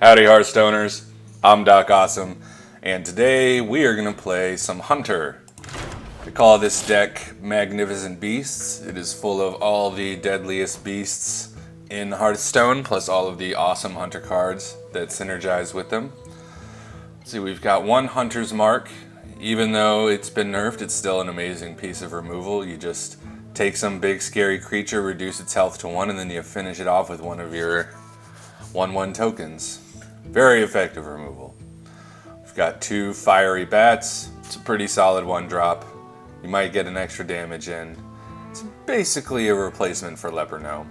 Howdy Hearthstoners, I'm Doc Awesome, and today we are going to play some Hunter. We call this deck Magnificent Beasts. It is full of all the deadliest beasts in Hearthstone, plus all of the awesome Hunter cards that synergize with them. See, we've got one Hunter's Mark. Even though it's been nerfed, it's still an amazing piece of removal. You just take some big scary creature, reduce its health to 1, and then you finish it off with one of your 1/1 tokens. Very effective removal. We've got 2 fiery bats. It's a pretty solid 1-drop. You might get an extra damage in. It's basically a replacement for Leper Gnome.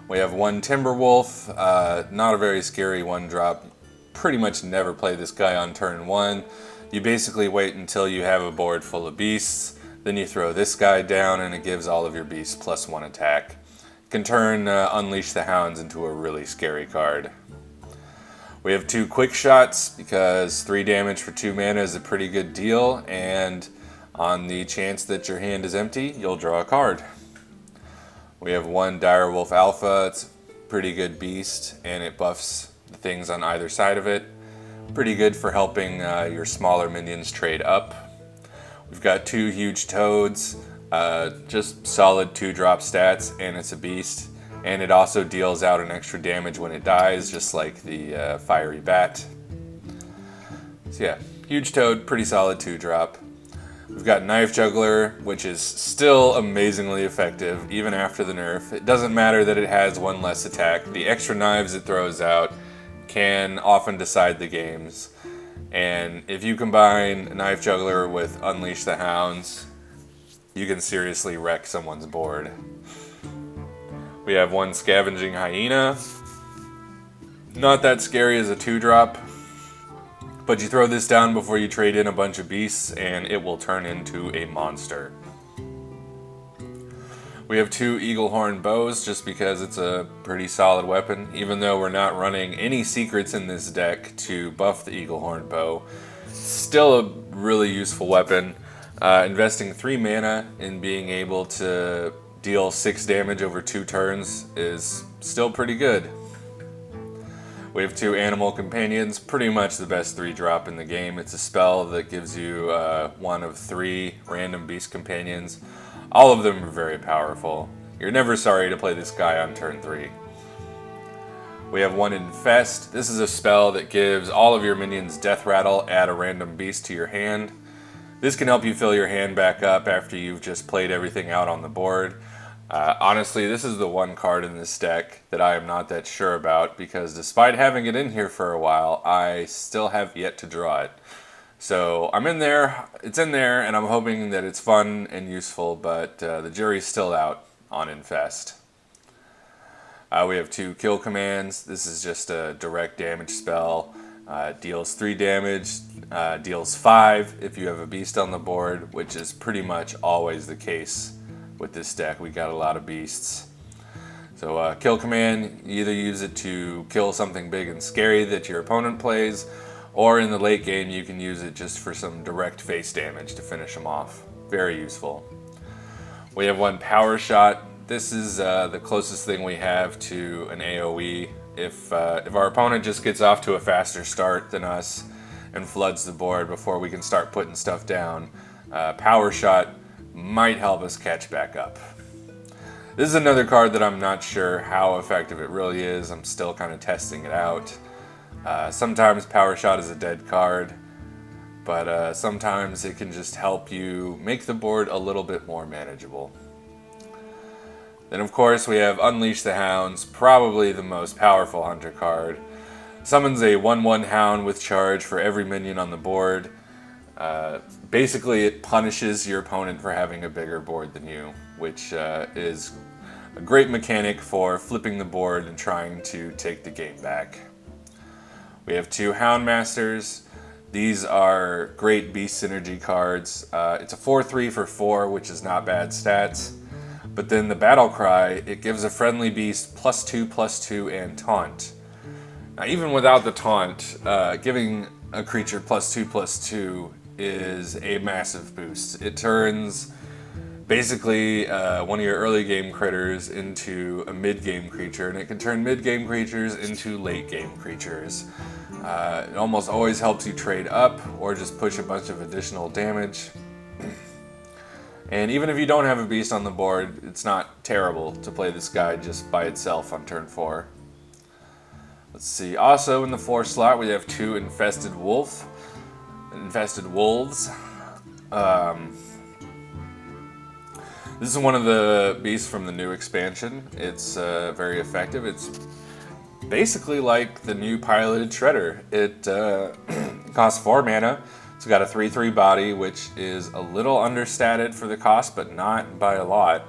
We have 1 Timberwolf. Not a very scary 1-drop. Pretty much never play this guy on turn 1. You basically wait until you have a board full of beasts. Then you throw this guy down and it gives all of your beasts +1 attack. It can turn Unleash the Hounds into a really scary card. We have 2 quick shots because 3 damage for 2 mana is a pretty good deal, and on the chance that your hand is empty, you'll draw a card. We have 1 Direwolf Alpha. It's a pretty good beast, and it buffs the things on either side of it. Pretty good for helping your smaller minions trade up. We've got 2 huge toads, just solid 2-drop stats, and it's a beast. And it also deals out an extra damage when it dies, just like the fiery bat. So yeah, huge toad, pretty solid 2-drop. We've got Knife Juggler, which is still amazingly effective, even after the nerf. It doesn't matter that it has 1 less attack. The extra knives it throws out can often decide the games. And if you combine Knife Juggler with Unleash the Hounds, you can seriously wreck someone's board. We have 1 Scavenging Hyena. Not that scary as a 2-drop, but you throw this down before you trade in a bunch of beasts and it will turn into a monster. We have 2 Eaglehorn Bows just because it's a pretty solid weapon, even though we're not running any secrets in this deck to buff the Eaglehorn Bow. It's still a really useful weapon. Investing 3 mana in being able to deal 6 damage over 2 turns is still pretty good. We have 2 Animal Companions, pretty much the best 3-drop in the game. It's a spell that gives you 1 of 3 random beast companions. All of them are very powerful. You're never sorry to play this guy on turn 3. We have 1 Infest. This is a spell that gives all of your minions Death Rattle, add a random beast to your hand. This can help you fill your hand back up after you've just played everything out on the board. Honestly, this is the one card in this deck that I am not that sure about because despite having it in here for a while, I still have yet to draw it. So I'm in there, it's in there, and I'm hoping that it's fun and useful, but the jury's still out on Infest. We have 2 Kill Commands. This is just a direct damage spell. Deals 3 damage, deals 5 if you have a beast on the board, which is pretty much always the case with this deck. We got a lot of beasts. So Kill Command, you either use it to kill something big and scary that your opponent plays, or in the late game you can use it just for some direct face damage to finish them off. Very useful. We have 1 Power Shot. This is the closest thing we have to an AoE. If our opponent just gets off to a faster start than us and floods the board before we can start putting stuff down, Power Shot might help us catch back up. This is another card that I'm not sure how effective it really is. I'm still kind of testing it out. Sometimes Power Shot is a dead card, but sometimes it can just help you make the board a little bit more manageable. Then of course we have Unleash the Hounds, probably the most powerful Hunter card. Summons a 1/1 Hound with charge for every minion on the board. Basically it punishes your opponent for having a bigger board than you, which is a great mechanic for flipping the board and trying to take the game back. We have 2 Houndmasters. These are great beast synergy cards. It's a 4/3 for 4, which is not bad stats. But then the Battle Cry, it gives a friendly beast +2/+2 and taunt. Now even without the taunt, giving a creature +2/+2 is a massive boost. It turns basically one of your early game critters into a mid game creature, and it can turn mid game creatures into late game creatures. It almost always helps you trade up or just push a bunch of additional damage. And even if you don't have a beast on the board, it's not terrible to play this guy just by itself on turn 4. Let's see. Also in the 4 slot, we have 2 infested wolves. This is one of the beasts from the new expansion. It's very effective. It's basically like the new piloted shredder. It costs 4 mana. It's got a 3/3 body, which is a little understated for the cost, but not by a lot.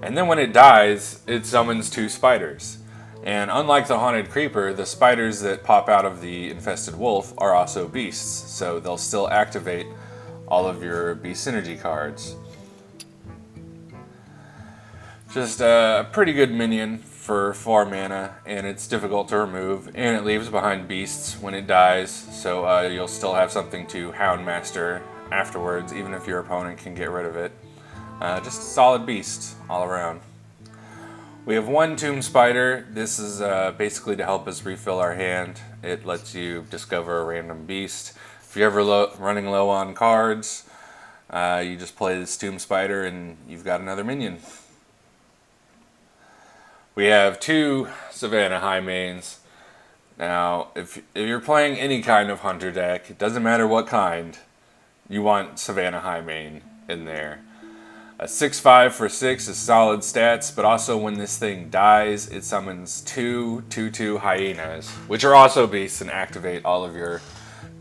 And then when it dies, it summons 2 spiders. And unlike the Haunted Creeper, the spiders that pop out of the Infested Wolf are also beasts, so they'll still activate all of your beast synergy cards. Just a pretty good minion for 4 mana, and it's difficult to remove, and it leaves behind beasts when it dies, so you'll still have something to Houndmaster afterwards, even if your opponent can get rid of it. Just a solid beast all around. We have 1 Tomb Spider. This is basically to help us refill our hand. It lets you discover a random beast. If you're ever running low on cards, you just play this Tomb Spider and you've got another minion. We have 2 Savannah High Mains. Now, if you're playing any kind of hunter deck, it doesn't matter what kind, you want Savannah High Main in there. A 6/5 for 6 is solid stats, but also when this thing dies, it summons 2 2/2 hyenas, which are also beasts and activate all of your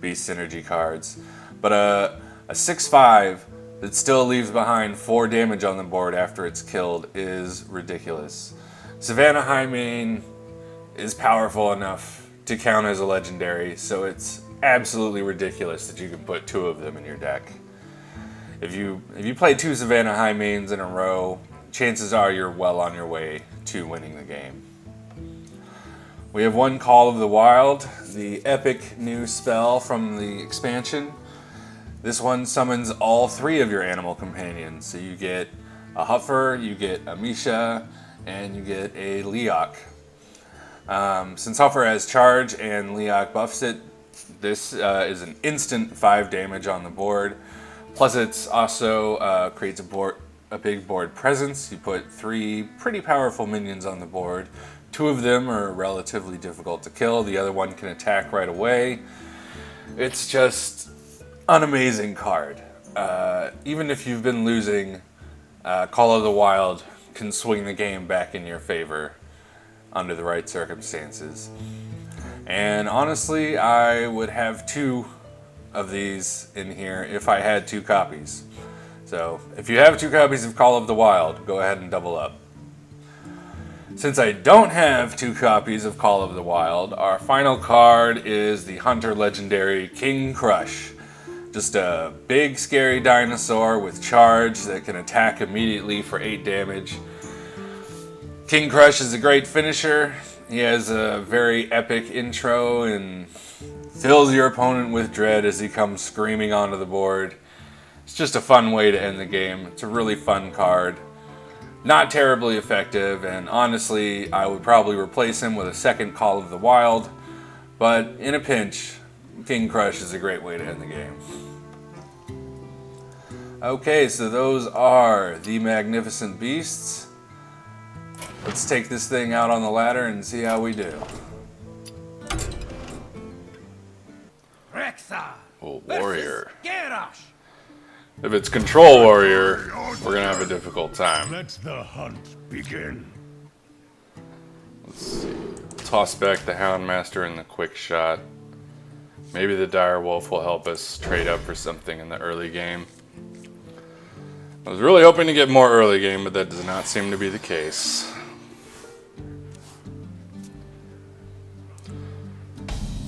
beast synergy cards. But a 6/5 that still leaves behind 4 damage on the board after it's killed is ridiculous. Savannah High Main is powerful enough to count as a legendary, so it's absolutely ridiculous that you can put 2 of them in your deck. If you play 2 Savannah High Mains in a row, chances are you're well on your way to winning the game. We have 1 Call of the Wild, the epic new spell from the expansion. This one summons all 3 of your animal companions, so you get a Huffer, you get a Misha, and you get a Leok. Since Huffer has charge and Leok buffs it, this is an instant 5 damage on the board. Plus it's also creates a big board presence. You put 3 pretty powerful minions on the board. 2 of them are relatively difficult to kill. The other one can attack right away. It's just an amazing card. Even if you've been losing, Call of the Wild can swing the game back in your favor under the right circumstances. And honestly, I would have 2 of these in here if I had 2 copies. So if you have 2 copies of Call of the Wild, go ahead and double up. Since I don't have 2 copies of Call of the Wild, our final card is the Hunter Legendary King Crush. Just a big scary dinosaur with charge that can attack immediately for 8 damage. King Crush is a great finisher. He has a very epic intro and fills your opponent with dread as he comes screaming onto the board. It's just a fun way to end the game. It's a really fun card. Not terribly effective, and honestly, I would probably replace him with a second Call of the Wild, but in a pinch, King Crush is a great way to end the game. Okay, so those are the Magnificent Beasts. Let's take this thing out on the ladder and see how we do. Oh, warrior. If it's control warrior, we're gonna have a difficult time. Let the hunt begin. Let's see. Toss back the Houndmaster and the Quick Shot. Maybe the Dire Wolf will help us trade up for something in the early game. I was really hoping to get more early game, but that does not seem to be the case.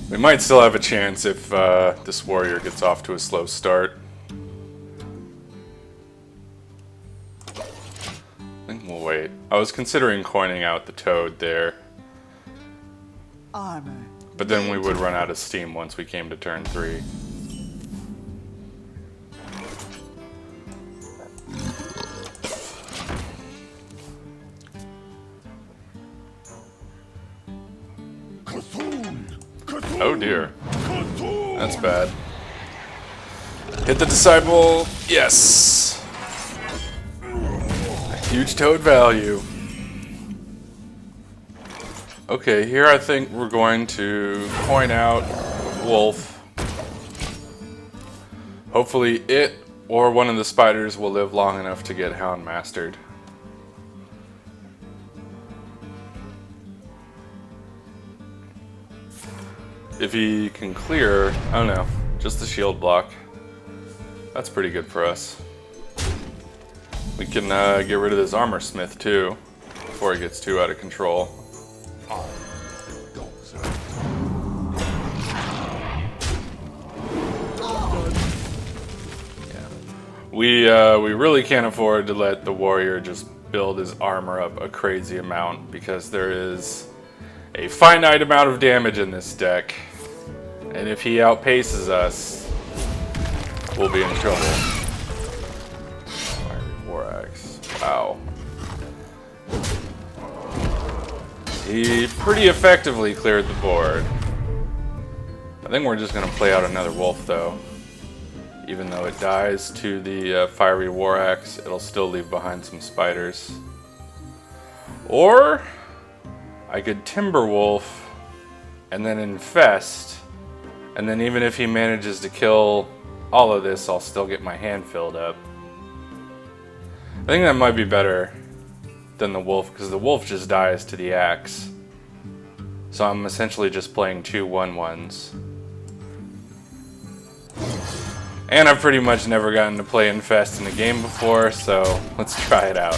We might still have a chance if this warrior gets off to a slow start. I think we'll wait. I was considering coining out the toad there. Armor. But then we would run out of steam once we came to turn 3. Oh dear. That's bad. Hit the disciple. Yes. A huge toad value. Okay, here I think we're going to point out Wolf. Hopefully it or one of the spiders will live long enough to get Hound mastered. If he can clear, oh no, just the shield block. That's pretty good for us. We can get rid of this armor smith too, before he gets too out of control. We really can't afford to let the warrior just build his armor up a crazy amount because there is a finite amount of damage in this deck. And if he outpaces us, we'll be in trouble. Fiery War Axe. Wow. He pretty effectively cleared the board. I think we're just going to play out another wolf though. Even though it dies to the Fiery War Axe, it'll still leave behind some spiders. Or I could Timberwolf and then infest, and then even if he manages to kill all of this, I'll still get my hand filled up. I think that might be better than the wolf, because the wolf just dies to the axe. So I'm essentially just playing 2 1/1s. And I've pretty much never gotten to play Infest in a game before, so let's try it out.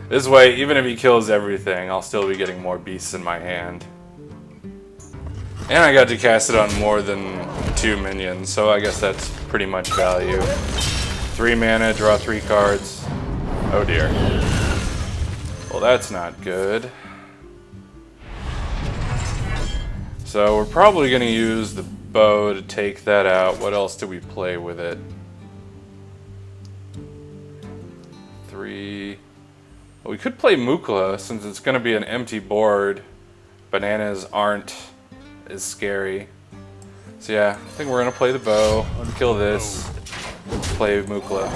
This way, even if he kills everything, I'll still be getting more beasts in my hand. And I got to cast it on more than 2 minions, so I guess that's pretty much value. 3 mana, draw 3 cards. Oh dear. Well, that's not good. So we're probably going to use the bow to take that out. What else do we play with it? 3. Well, we could play Mukla since it's going to be an empty board. Bananas aren't as scary. So yeah, I think we're going to play the bow, kill this, play Mukla.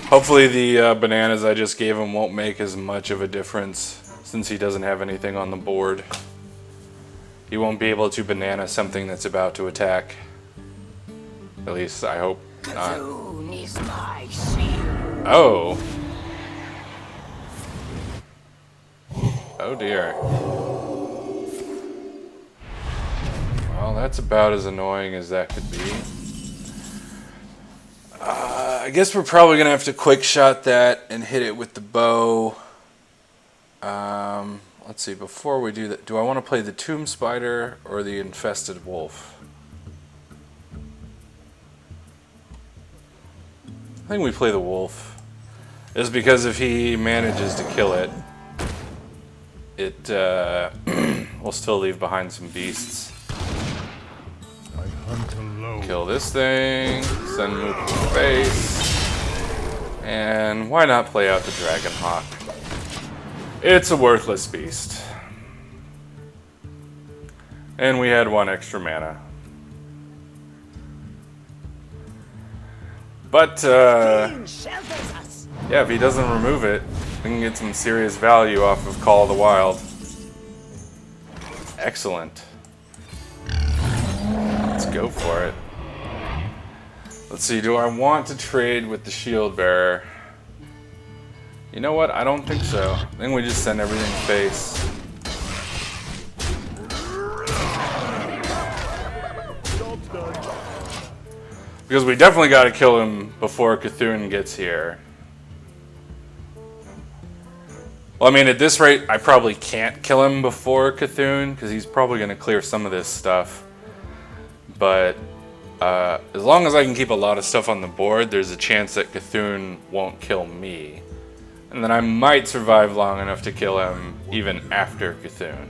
Hopefully the bananas I just gave him won't make as much of a difference since he doesn't have anything on the board. He won't be able to banana something that's about to attack. At least I hope not. Oh. Oh dear. Well, that's about as annoying as that could be. I guess we're probably gonna have to quick shot that and hit it with the bow. Let's see, before we do that, do I want to play the Tomb Spider or the Infested Wolf? I think we play the wolf. It's because if he manages to kill it, it will still leave behind some beasts. Kill this thing, send move to the face, and why not play out the Dragon Hawk? It's a worthless beast. And we had 1 extra mana. But, yeah, if he doesn't remove it, we can get some serious value off of Call of the Wild. Excellent. Let's go for it. Let's see, do I want to trade with the Shield Bearer? You know what? I don't think so. I think we just send everything to face. Because we definitely got to kill him before Cthulhu gets here. Well, I mean, at this rate, I probably can't kill him before Cthulhu, because he's probably going to clear some of this stuff. But as long as I can keep a lot of stuff on the board, there's a chance that Cthulhu won't kill me. And then I might survive long enough to kill him even after Cthulhu.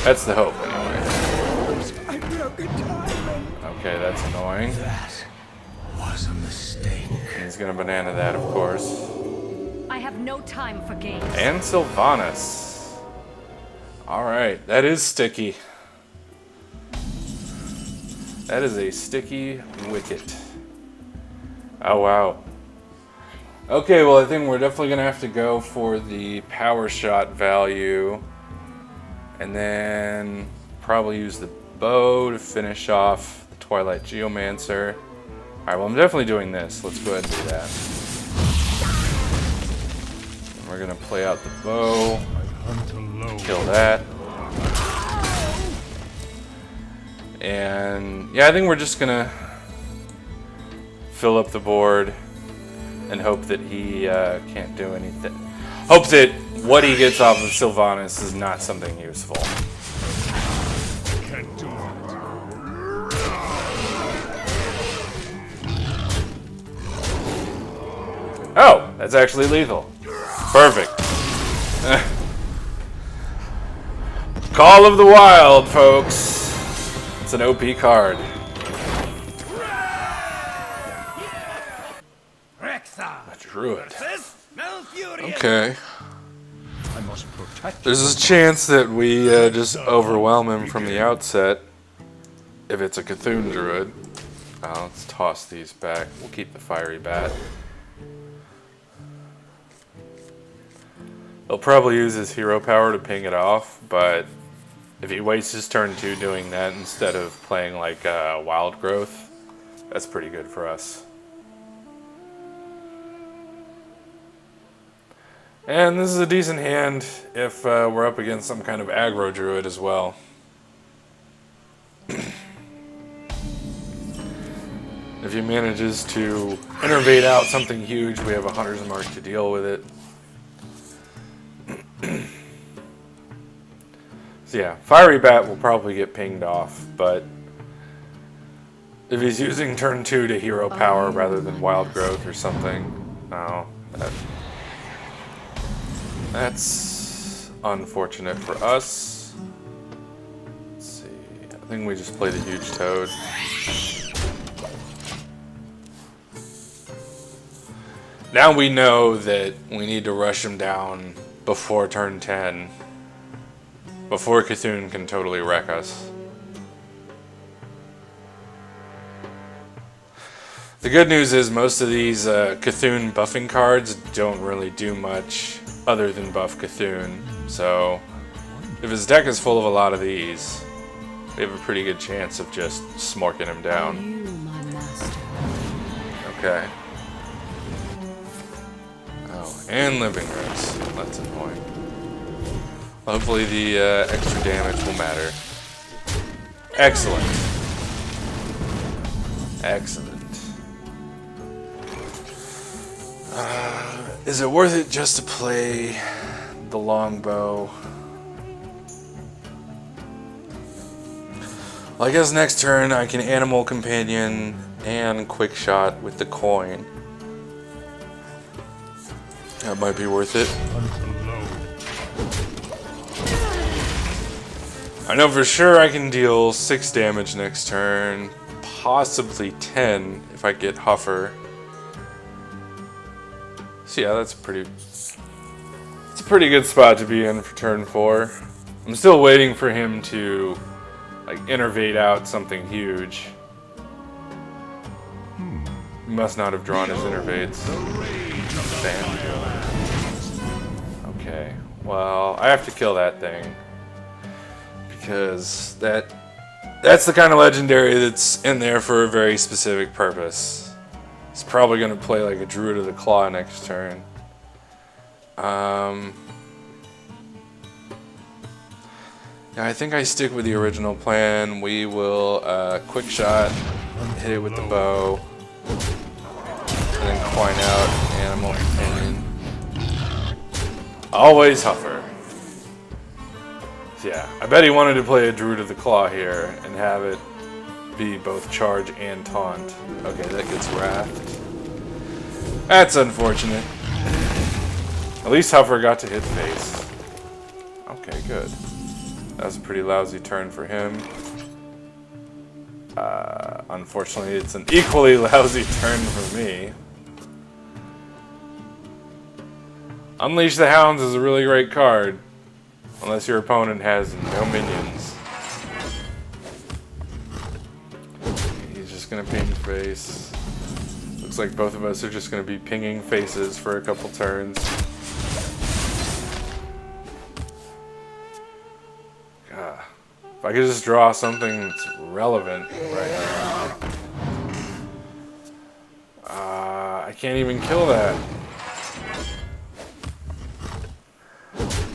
That's the hope, anyway. Okay, that's annoying. was a mistake. He's gonna banana that, of course. I have no time for games. And Sylvanas. Alright, that is sticky. That is a sticky wicket. Oh, wow. Okay, well, I think we're definitely going to have to go for the power shot value. And then probably use the bow to finish off the Twilight Geomancer. Alright, well, I'm definitely doing this. Let's go ahead and do that. And we're going to play out the bow. Kill that. And yeah, I think we're just gonna fill up the board and hope that he can't do anything. Hope that what he gets off of Sylvanas is not something useful. Can't do it. Oh, that's actually lethal. Perfect. Call of the Wild, folks. It's an OP card. A druid. Okay. I must protect There's a chance that we just overwhelm him from the outset. If it's a Cthulhu druid. Let's toss these back. We'll keep the fiery bat. He'll probably use his hero power to ping it off, but if he wastes his turn 2 doing that instead of playing like Wild Growth, that's pretty good for us. And this is a decent hand if we're up against some kind of aggro druid as well. If he manages to innervate out something huge, we have a Hunter's Mark to deal with it. So yeah, Fiery Bat will probably get pinged off, but if he's using turn 2 to hero power rather than Wild Growth or something, no, that's unfortunate for us. Let's see, I think we just play the huge toad. Now we know that we need to rush him down before turn 10. Before Cthulhu can totally wreck us. The good news is most of these Cthulhu buffing cards don't really do much other than buff Cthulhu. So if his deck is full of a lot of these, we have a pretty good chance of just smorking him down. Okay. Oh, and Living Roots. That's annoying. Hopefully the extra damage will matter. Excellent. Excellent. Is it worth it just to play the longbow? Well, I guess next turn I can Animal Companion and Quick Shot with the coin. That might be worth it. I know for sure I can deal 6 damage next turn, possibly 10 if I get Huffer. So yeah, it's a pretty good spot to be in for turn 4. I'm still waiting for him to like innervate out something huge. He must not have drawn his innervates. Okay, well, I have to kill that thing. Because that's the kind of legendary that's in there for a very specific purpose. He's probably going to play like a Druid of the Claw next turn. Yeah, I think I stick with the original plan. We will Quick Shot, hit it with the bow, and then coin out Animal Companion. Always Huffer. Yeah, I bet he wanted to play a Druid of the Claw here and have it be both charge and taunt. Okay, that gets wrathed. That's unfortunate. At least Huffer got to hit face. Okay, good. That was a pretty lousy turn for him. Unfortunately, it's an equally lousy turn for me. Unleash the Hounds is a really great card, unless your opponent has no minions. He's just gonna ping face. Looks like both of us are just gonna be pinging faces for a couple turns. God. If I could just draw something that's relevant right now. I can't even kill that.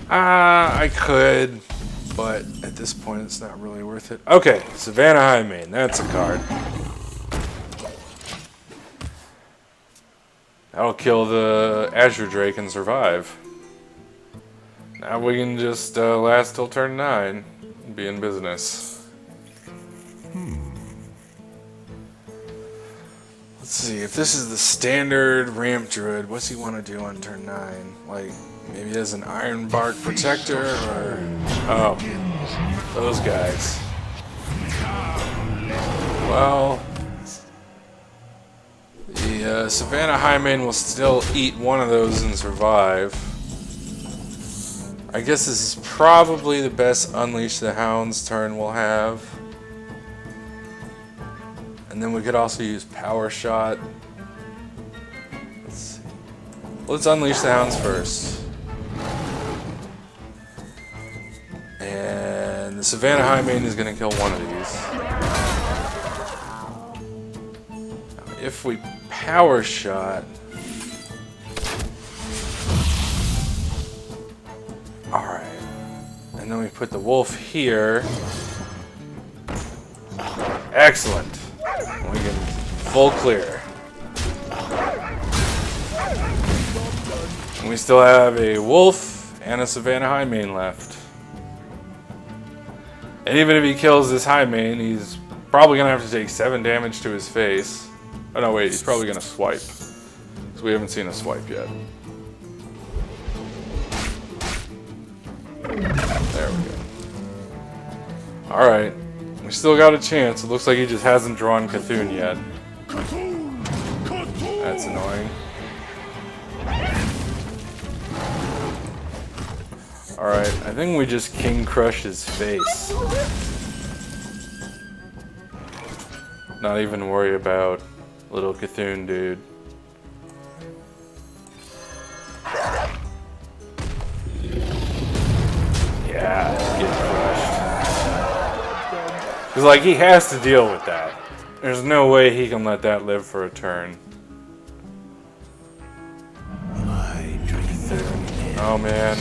I could, but at this point it's not really worth it. Okay, Savannah Highmane, that's a card. That'll kill the Azure Drake and survive. Now we can just last till turn 9 and be in business. Let's see, if this is the standard ramp druid, what's he want to do on turn 9? Like, maybe he has an Iron Bark Protector, or... Oh, those guys. Well, the Savannah Highmane will still eat one of those and survive. I guess this is probably the best Unleash the Hounds turn we'll have. And then we could also use Power Shot. Let's see. Let's Unleash the Hounds first. And the Savannah Highmane is going to kill one of these. Now, if we Power Shot... Alright. And then we put the wolf here. Excellent. We can full clear. And we still have a wolf and a Savannah Highmane left. And even if he kills this Highmane, he's probably going to have to take 7 damage to his face. Oh no, wait, he's probably going to swipe. Because we haven't seen a swipe yet. There we go. Alright. We still got a chance. It looks like he just hasn't drawn Cthulhu yet. That's annoying. Alright, I think we just King Crush his face. Not even worry about little Cthulhu dude. Yeah, get crushed. Because, like, he has to deal with that. There's no way he can let that live for a turn. Oh, man.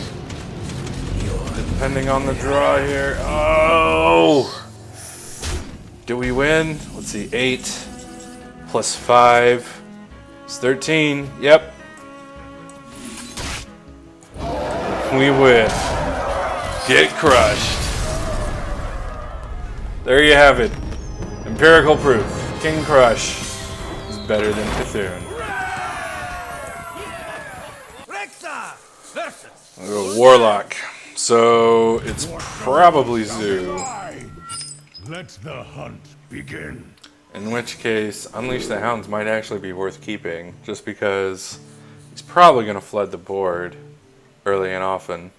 Depending on the draw here. Oh! Do we win? Let's see. 8 plus 5 is 13. Yep. We win. Get crushed. There you have it. Empirical proof. King Crush is better than Cthulhu. We'll go Warlock. So it's probably Zoo. Let the hunt begin. In which case, Unleash the Hounds might actually be worth keeping, just because he's probably going to flood the board early and often.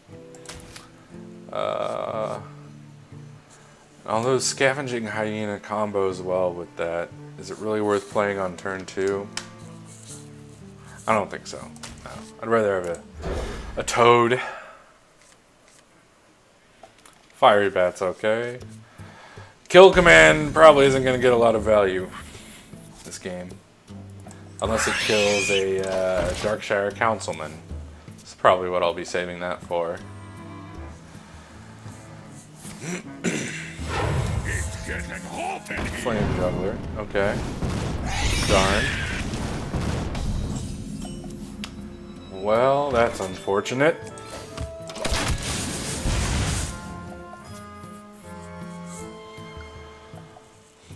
Although Scavenging Hyena combos well with that. Is it really worth playing on turn 2? I don't think so. No. I'd rather have a Toad. Fiery Bat's okay. Kill Command probably isn't going to get a lot of value this game. Unless it kills a Darkshire Councilman. That's probably what I'll be saving that for. Flame Juggler, okay. Darn. Well, that's unfortunate.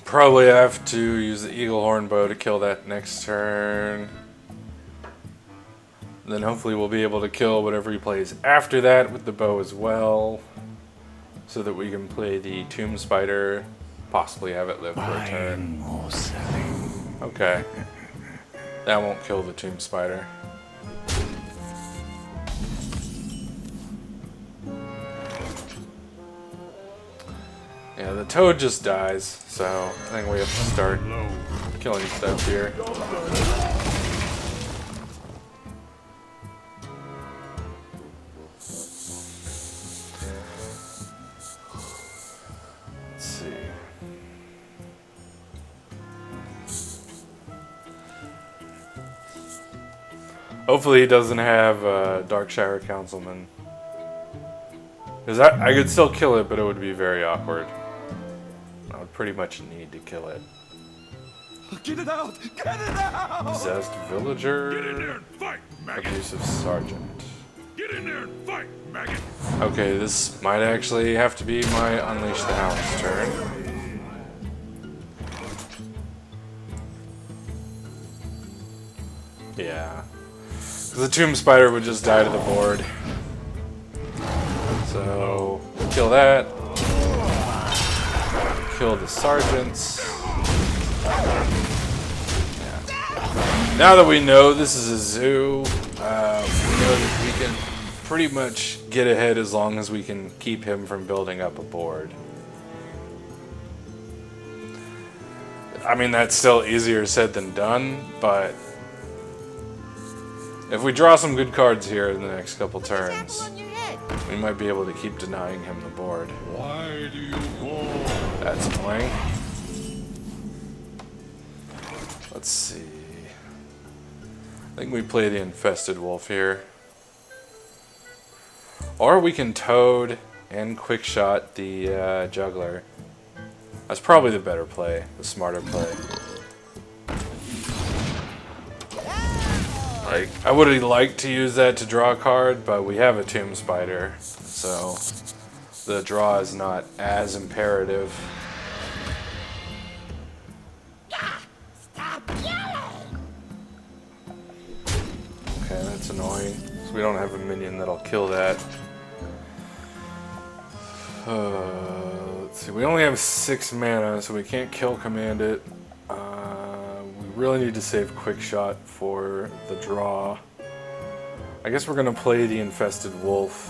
Probably have to use the Eaglehorn bow to kill that next turn. Then hopefully we'll be able to kill whatever he plays after that with the bow as well. So that we can play the Tomb Spider possibly have it live for a turn. Buying or selling. Okay. That won't kill the tomb spider. Yeah, the toad just dies, so I think we have to start killing stuff here. Let's see. Hopefully he doesn't have Darkshire Councilman. Because I could still kill it, but it would be very awkward. I would pretty much need to kill it. Get it out! Get it out! Possessed villager. Get in there and fight, maggot! Abusive sergeant. Get in there and fight, maggot! Okay, this might actually have to be my Unleash the Hound's turn. Yeah. The tomb spider would just die to the board. So, kill that. Kill the sergeants. Yeah. Now that we know this is a zoo, we know that we can pretty much get ahead as long as we can keep him from building up a board. I mean, that's still easier said than done, but if we draw some good cards here in the next couple turns, we might be able to keep denying him the board. Why do you go? That's annoying. Let's see. I think we play the Infested Wolf here. Or we can Toad and Quickshot the Juggler. That's probably the better play, the smarter play. Like, I would have liked to use that to draw a card, but we have a Tomb Spider, so the draw is not as imperative. Okay, that's annoying. So we don't have a minion that'll kill that. Let's see, we only have 6 mana, so we can't kill command it. We really need to save Quickshot for the draw. I guess we're gonna play the Infested Wolf.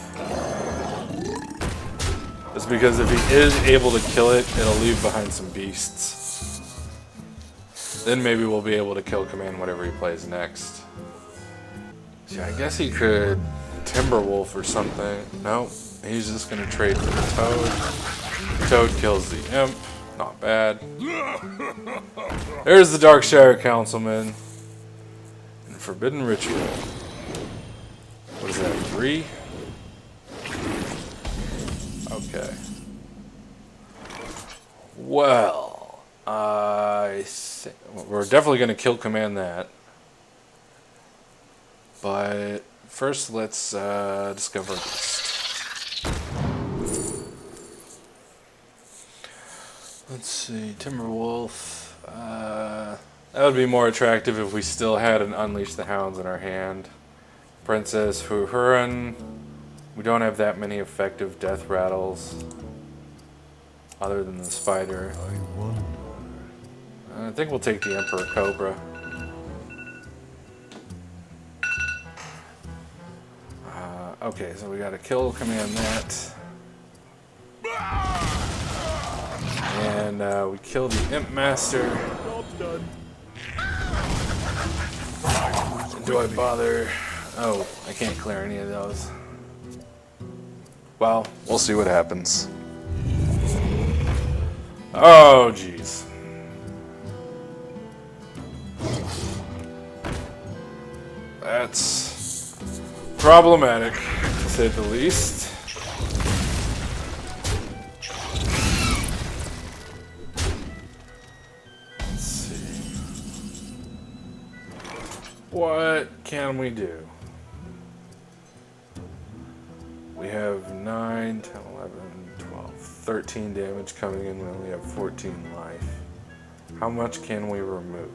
Just because if he is able to kill it, it'll leave behind some beasts. Then maybe we'll be able to kill command whatever he plays next. Yeah, I guess he could Timberwolf or something. Nope, he's just gonna trade for the Toad. Toad kills the Imp. Not bad. There's the Darkshire Councilman. And Forbidden Ritual. What is that, 3? Okay. Well, we're definitely going to kill command that. But first, let's discover a beast. Let's see, Timberwolf. That would be more attractive if we still had an Unleash the Hounds in our hand. Princess Huhuran. We don't have that many effective death rattles. Other than the spider. I wonder. I think we'll take the Emperor Cobra. Okay, so we gotta kill command that. And we kill the Imp Master. Do I bother? Oh, I can't clear any of those. Well, we'll see what happens. Oh, jeez. That's problematic, to say the least. Let's see. What can we do? We have 9, 10, 11, 12, 13 damage coming in. We only have 14 life. How much can we remove?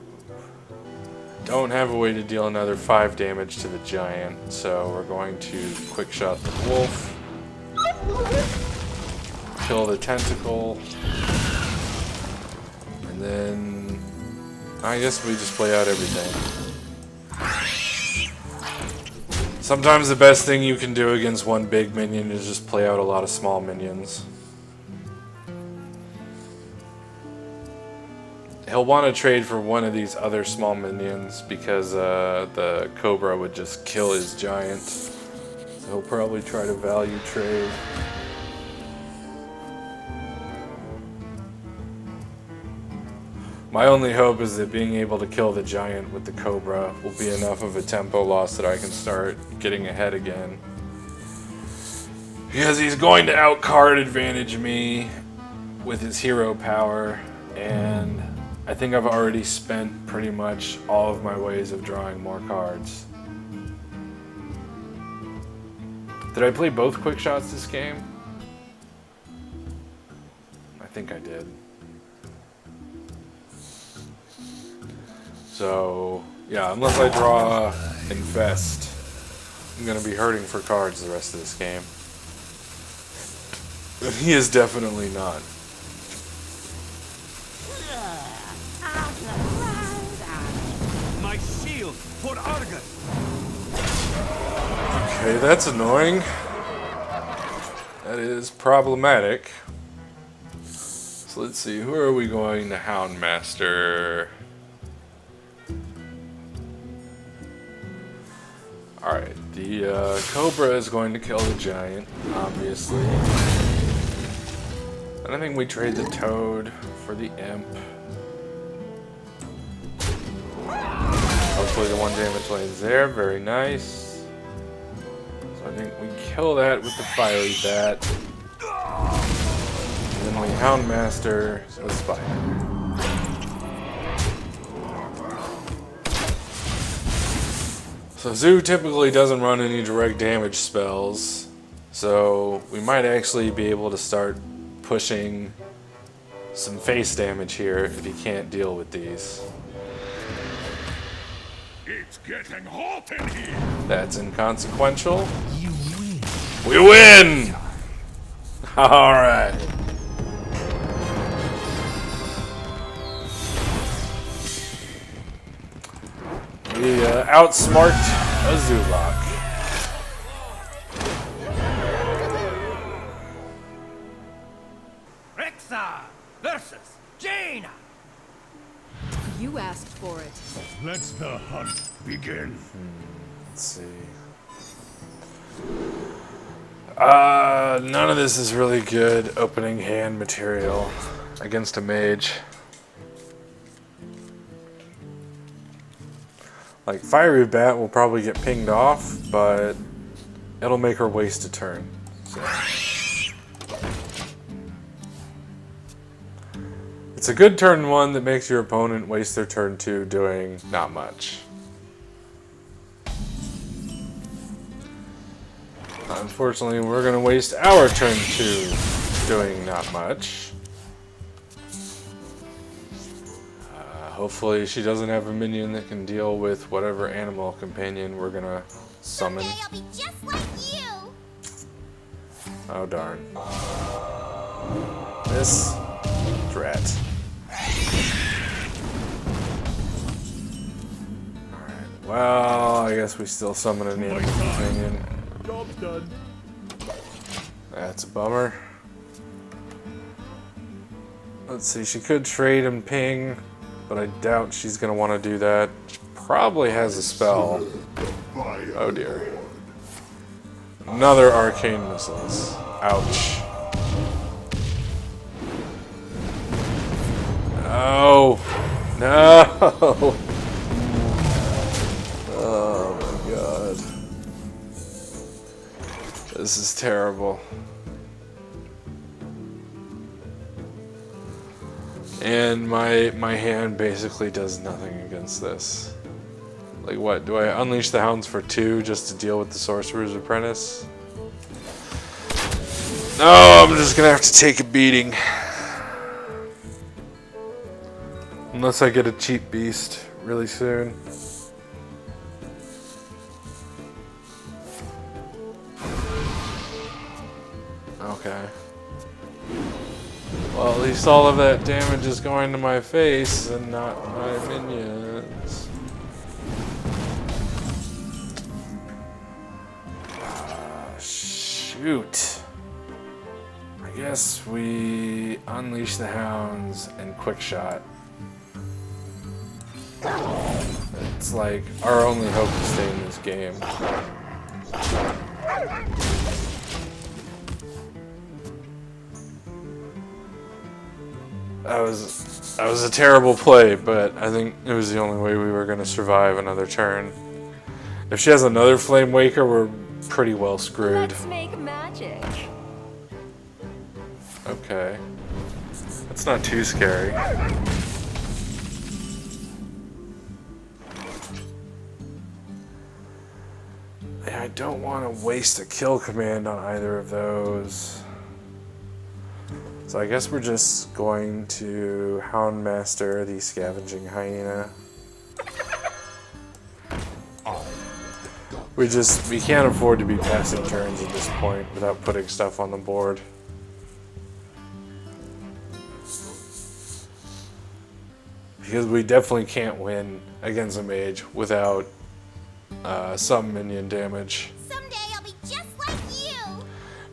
Don't have a way to deal another 5 damage to the giant, so we're going to Quickshot the wolf. Kill the tentacle. And then I guess we just play out everything. Sometimes the best thing you can do against one big minion is just play out a lot of small minions. He'll want to trade for one of these other small minions because the Cobra would just kill his giant. So he'll probably try to value trade. My only hope is that being able to kill the giant with the Cobra will be enough of a tempo loss that I can start getting ahead again. Because he's going to outcard advantage me with his hero power, and I think I've already spent pretty much all of my ways of drawing more cards. Did I play both quick shots this game? I think I did. So, yeah, unless I draw Infest, I'm going to be hurting for cards the rest of this game. But he is definitely not. My shield for Argus. Okay, that's annoying. That is problematic. So let's see, who are we going to Houndmaster? Alright, the Cobra is going to kill the giant, obviously. And I think we trade the Toad for the Imp. Hopefully the 1 damage lane's there, very nice. So I think we kill that with the Fiery Bat. And then we Houndmaster with Spire. So Zoo typically doesn't run any direct damage spells, so we might actually be able to start pushing some face damage here if he can't deal with these. It's getting hot in here. That's inconsequential. You win. We win! Alright. We outsmart a Zoolock. Rexa versus Jaina. You asked for it. Let the hunt begin. Let's see. None of this is really good opening hand material against a mage. Like, Fiery Bat will probably get pinged off, but it'll make her waste a turn. So. It's a good turn 1 that makes your opponent waste their turn 2 doing not much. Unfortunately, we're going to waste our turn 2 doing not much. Hopefully she doesn't have a minion that can deal with whatever animal companion we're gonna summon. Someday I'll be just like you. Oh darn. This drat. Alright, well, I guess we still summon an animal companion. Job's done. That's a bummer. Let's see, she could trade and ping, but I doubt she's going to want to do that. She probably has a spell. Oh dear. Another arcane missiles. Ouch. No! No! Oh my god. This is terrible. And my hand basically does nothing against this. Like what? Do I unleash the hounds for 2 just to deal with the Sorcerer's Apprentice? No, I'm just gonna have to take a beating. Unless I get a cheap beast really soon. Okay. Well, at least all of that damage is going to my face and not my minions. Shoot. I guess we unleash the hounds and quick shot. It's like our only hope to stay in this game. That was a terrible play, but I think it was the only way we were going to survive another turn. If she has another Flame Waker, we're pretty well screwed. Let's make magic. Okay. That's not too scary. I don't want to waste a kill command on either of those. So I guess we're just going to Houndmaster the Scavenging Hyena. We can't afford to be passing turns at this point without putting stuff on the board. Because we definitely can't win against a mage without some minion damage. Someday I'll be just like you.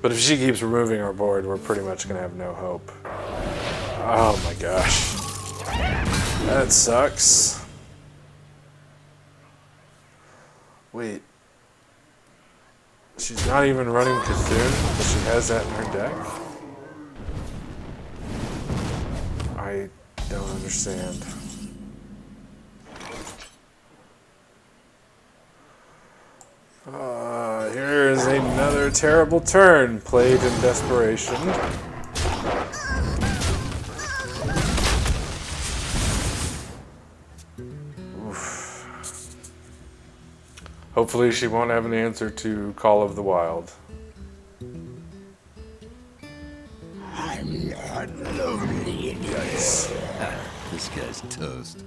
But if she keeps removing our board, we're pretty much going to have no hope. Oh my gosh. That sucks. Wait. She's not even running Cthulhu, but she has that in her deck? I don't understand. Here is another terrible turn played in desperation. Oof. Hopefully she won't have an answer to Call of the Wild. I'm not lonely. Yikes. This guy's toast.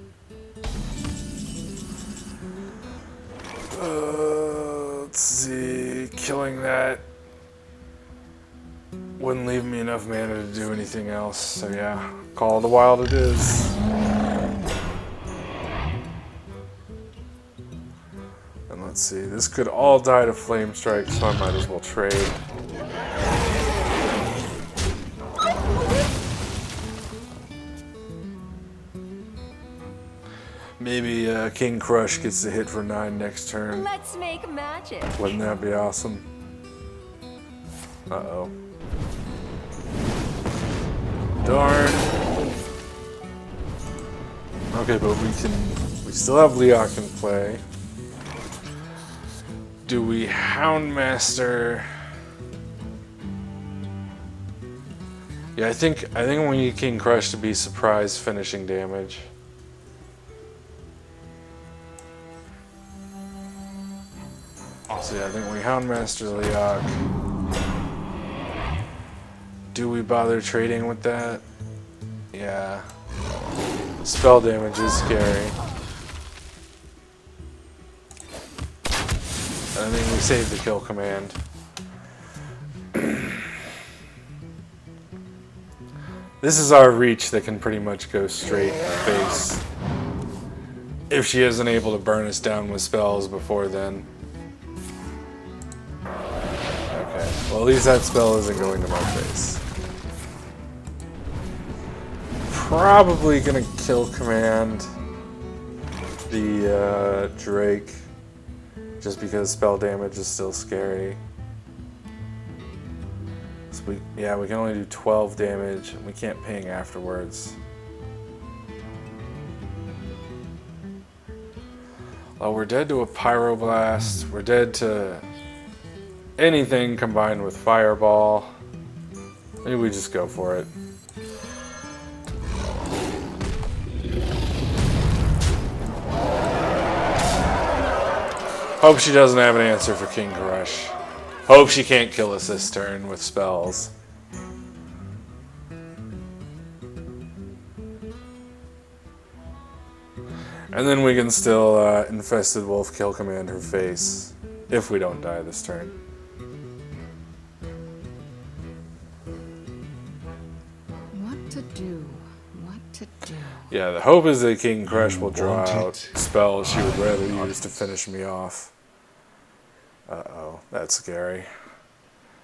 Let's see, killing that wouldn't leave me enough mana to do anything else, so yeah, Call of the Wild it is. And let's see, this could all die to Flame Strike, so I might as well trade. Maybe King Crush gets the hit for 9 next turn. Let's make magic. Wouldn't that be awesome? Uh-oh. Darn. Okay, but we still have Leok in play. Do we Houndmaster? Yeah, I think we need King Crush to be surprise finishing damage. So yeah, I think we Houndmaster Leok. Do we bother trading with that? Yeah. Spell damage is scary. I think we save the kill command. This is our reach that can pretty much go straight in the face. If she isn't able to burn us down with spells before then. Okay, well at least that spell isn't going to my face. Probably gonna kill command the Drake, just because spell damage is still scary. So we can only do 12 damage, and we can't ping afterwards. Oh, we're dead to a Pyroblast. We're dead to anything combined with Fireball. Maybe we just go for it. Hope she doesn't have an answer for King Crush. Hope she can't kill us this turn with spells. And then we can still Infested Wolf kill command her face if we don't die this turn. What Yeah, the hope is that King Crush will draw want out it? spells she would rather use to finish me off. Uh-oh, that's scary.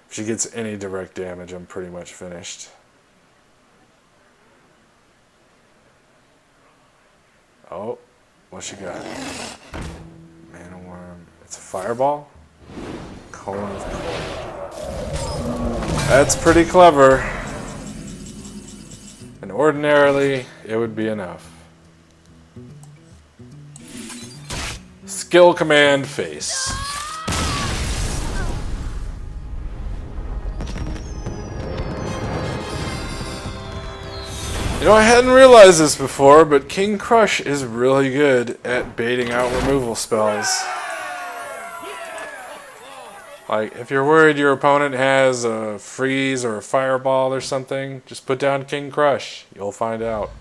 If she gets any direct damage, I'm pretty much finished. Oh, what she got? Mana Worm. It's a fireball? Cone of Cold. That's pretty clever. And ordinarily, it would be enough. Skill command face. You know, I hadn't realized this before, but King Crush is really good at baiting out removal spells. Like, if you're worried your opponent has a freeze or a fireball or something, just put down King Crush. You'll find out.